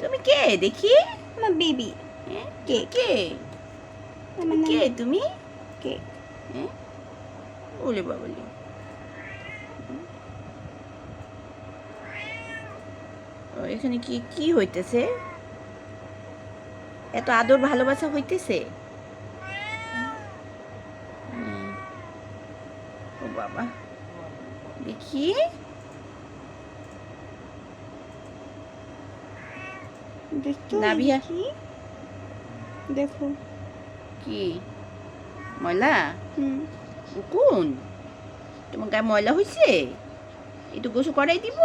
তুমি কে দেখি? আমার বেবি। কে কে কে তুমি? কে? ওলে বাবলি, এখানে কি কি হইতেছে? এত আদর ভালোবাসা হইতেছে? ও বাবা, দেখি নাভিয়া, দেখো কি ময়লা? কোন তোমার গায়ে ময়লা হয়েছে? একটু গোসল করাই দিব?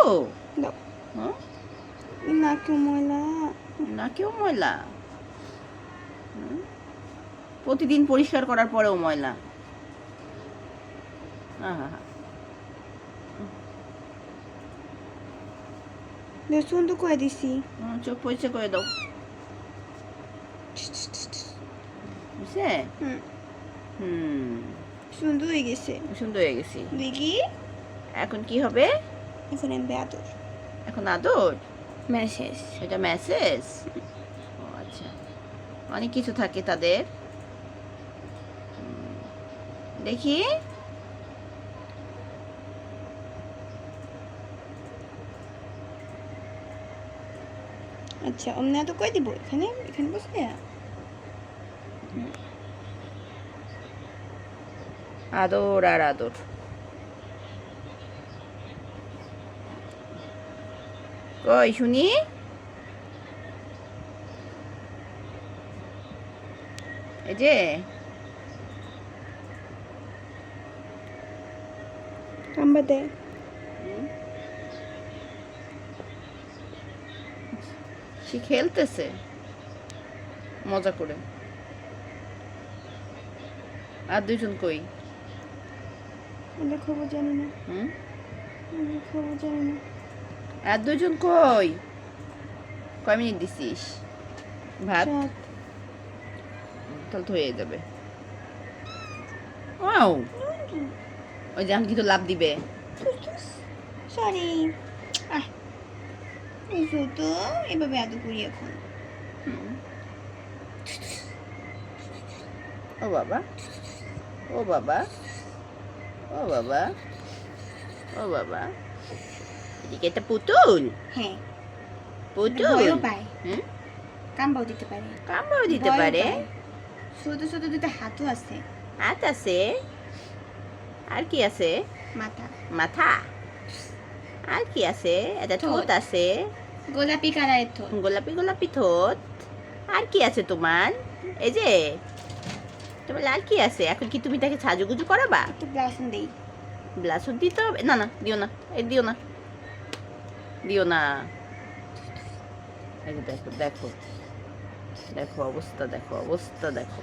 হ্যাঁ, না কেউ ময়লা, না কেউ ময়লা, প্রতিদিন পরিষ্কার করার পরেও ময়লা। সুন্দর করে দিছি। চোখ পরিষ্কার করে দাও, বুঝছে? সুন্দর হয়ে গেছে, সুন্দর হয়ে গেছি। দেখি এখন কি হবে? এখন আমি আদর, এখন আদর মেসেজ, এটা মেসেজ। ও আচ্ছা, অনেক কিছু থাকে তাদের। দেখি আচ্ছা অমনি আদর করে দিব। এখানে এখানে বসে আদর আর আদর। কই শুনি? এই যে কাম্বা দে, সে খেলতেছে মজা করে। আর দুজন কই? আমরা খবর জানি না, আমরা খবর জানি না। আর দুজন কই? কয় মিনিট দিছিস ভাত? তাহলে তো হয়ে যাবে। ওয়াও, ওই যে আমাকে তো লাভ দিবে। সরি, তো এভাবে আদর করি এখন। ও বাবা, ও বাবা, ও বাবা, ও বাবা, এদিকে একটা পুতুল। হ্যাঁ, পুতুল পায়, কামবাও দিতে পারে, কামড়াও দিতে পারে। ছোট ছোট দুটো হাতও আছে। হাত আছে, আর কি আছে? মাথা, মাথা, আর কি আছে? এটা ঠোঁট আছে, গোলাপি কালারের ঠোঁট, গোলাপি গোলাপি ঠোঁট। আর কি আছে তোমার? এই যে তোমার লাল কি আছে? এখন কি তুমি তাকে সাজুগুজু করাবা? একটু ব্লাশন দেই। ব্লাশন দিতে হবে? না না, দিও না, এই দিও না, দিও না। এই যে দেখো দেখো দেখো অবস্থা, দেখো অবস্থা, দেখো।